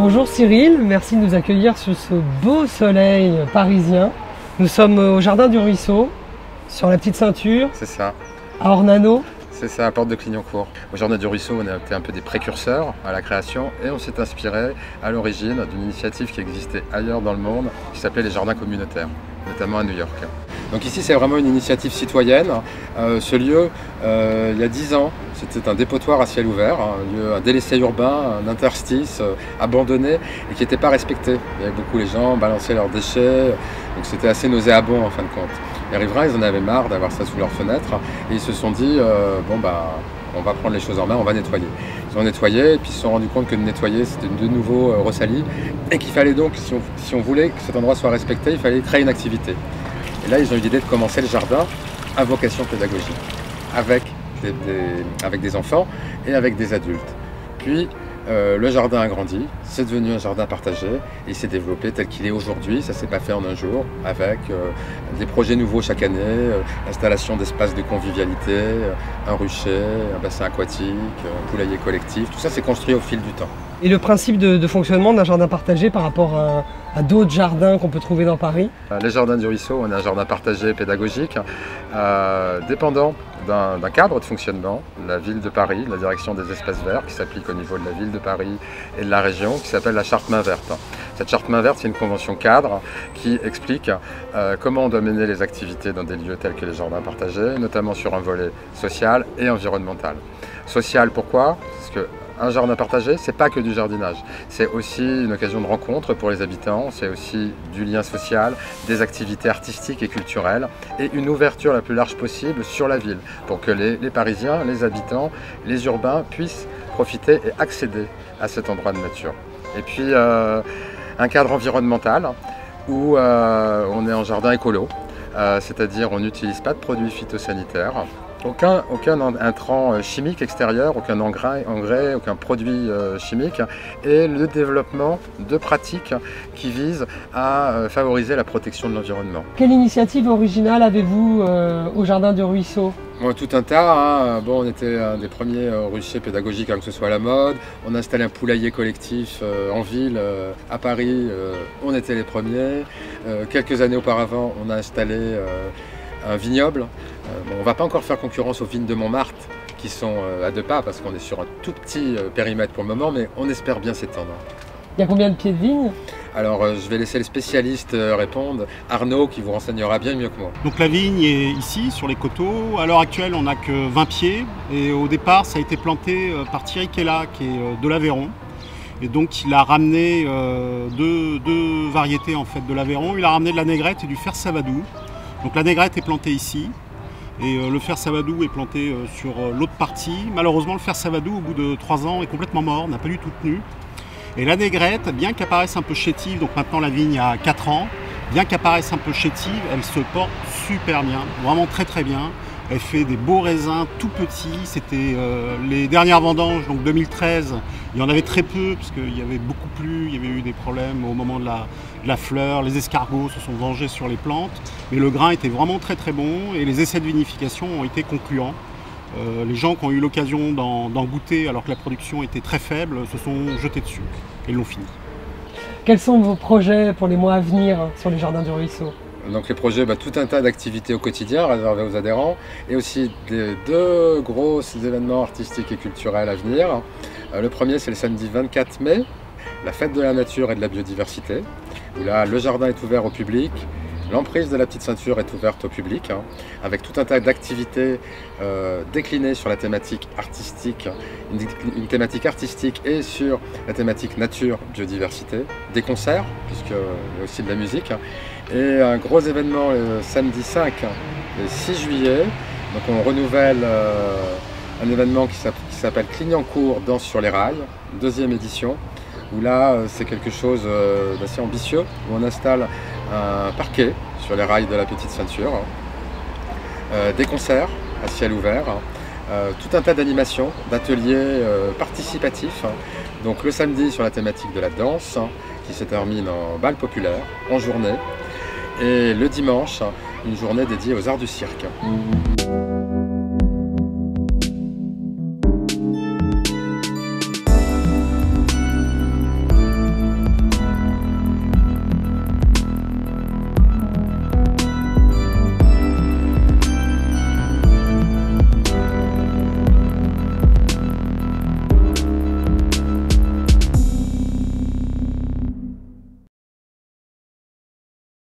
Bonjour Cyril, merci de nous accueillir sur ce beau soleil parisien. Nous sommes au Jardin du Ruisseau, sur la Petite Ceinture, C'est ça, à Ornano. c'est ça, à Porte de Clignancourt. Au Jardin du Ruisseau, on a été un peu des précurseurs à la création et on s'est inspiré à l'origine d'une initiative qui existait ailleurs dans le monde, qui s'appelait les jardins communautaires, notamment à New York. Donc ici, c'est vraiment une initiative citoyenne. Ce lieu, il y a 10 ans, c'était un dépotoir à ciel ouvert, un délaissé urbain, un interstice abandonné et qui n'était pas respecté. Il y avait beaucoup, les gens balançaient leurs déchets, donc c'était assez nauséabond en fin de compte. Les riverains, ils en avaient marre d'avoir ça sous leurs fenêtres et ils se sont dit, on va prendre les choses en main, on va nettoyer. Ils ont nettoyé et puis ils se sont rendus compte que de nettoyer, c'était de nouveau ressali et qu'il fallait donc, si on voulait que cet endroit soit respecté, il fallait créer une activité. Et là, ils ont eu l'idée de commencer le jardin à vocation pédagogique, avec des enfants et avec des adultes. Puis, le jardin a grandi, c'est devenu un jardin partagé et il s'est développé tel qu'il est aujourd'hui. Ça ne s'est pas fait en un jour, avec des projets nouveaux chaque année, installation d'espaces de convivialité, un rucher, un bassin aquatique, un poulailler collectif. Tout ça s'est construit au fil du temps. Et le principe de fonctionnement d'un jardin partagé par rapport à d'autres jardins qu'on peut trouver dans Paris? Les jardins du Ruisseau, on a un jardin partagé pédagogique, dépendant d'un cadre de fonctionnement, la ville de Paris, la direction des espaces verts qui s'applique au niveau de la ville de Paris et de la région, qui s'appelle la charte main verte. Cette charte main verte, c'est une convention cadre qui explique comment on doit mener les activités dans des lieux tels que les jardins partagés, notamment sur un volet social et environnemental. Social, pourquoi? Parce que un jardin partagé, c'est pas que du jardinage, c'est aussi une occasion de rencontre pour les habitants, c'est aussi du lien social, des activités artistiques et culturelles et une ouverture la plus large possible sur la ville pour que les Parisiens, les habitants, les urbains puissent profiter et accéder à cet endroit de nature. Et puis un cadre environnemental où on est en jardin écolo, c'est-à-dire on n'utilise pas de produits phytosanitaires. Aucun intrant chimique extérieur, aucun engrais, aucun produit chimique et le développement de pratiques qui visent à favoriser la protection de l'environnement. Quelle initiative originale avez-vous au Jardin du Ruisseau? Tout un tas, on était un des premiers ruchers pédagogiques que ce soit à la mode. On a installé un poulailler collectif en ville, à Paris, on était les premiers. Quelques années auparavant, on a installé un vignoble. On ne va pas encore faire concurrence aux vignes de Montmartre qui sont à 2 pas parce qu'on est sur un tout petit périmètre pour le moment, mais on espère bien s'étendre. Il y a combien de pieds de vigne? Alors je vais laisser les spécialistes répondre. Arnaud qui vous renseignera bien mieux que moi. Donc la vigne est ici sur les coteaux. À l'heure actuelle on n'a que 20 pieds et au départ ça a été planté par Thierry Kella qui est de l'Aveyron. Et donc il a ramené deux variétés en fait de l'Aveyron. Il a ramené de la négrette et du fer savadou. Donc la négrette est plantée ici et le fer savadou est planté sur l'autre partie. Malheureusement le fer savadou au bout de 3 ans est complètement mort, n'a pas du tout tenu. Et la négrette, bien qu'elle paraisse un peu chétive, donc maintenant la vigne a 4 ans, bien qu'elle paraisse un peu chétive, elle se porte super bien, vraiment très très bien. Elle fait des beaux raisins tout petits, c'était les dernières vendanges, donc 2013, il y en avait très peu, parce qu'il y avait beaucoup plus, il y avait eu des problèmes au moment de la fleur, les escargots se sont vengés sur les plantes, mais le grain était vraiment très très bon et les essais de vinification ont été concluants. Les gens qui ont eu l'occasion d'en goûter alors que la production était très faible se sont jetés dessus et l'ont fini. Quels sont vos projets pour les mois à venir sur les Jardins du Ruisseau? Donc les projets, tout un tas d'activités au quotidien réservées aux adhérents et aussi 2 gros événements artistiques et culturels à venir. Le premier, c'est le samedi 24 mai, la fête de la nature et de la biodiversité, où là le jardin est ouvert au public. L'emprise de la Petite Ceinture est ouverte au public, avec tout un tas d'activités déclinées sur la thématique artistique, une thématique artistique et sur la thématique nature, biodiversité, des concerts, puisqu'il y a aussi de la musique, et un gros événement le samedi 5 et 6 juillet. Donc on renouvelle un événement qui s'appelle Clignancourt Danse sur les rails, 2e édition, où là c'est quelque chose d'assez ambitieux, où on installe un parquet sur les rails de la Petite Ceinture, des concerts à ciel ouvert, tout un tas d'animations, d'ateliers participatifs. Donc le samedi sur la thématique de la danse, qui se termine en bal populaire, en journée, et le dimanche, une journée dédiée aux arts du cirque.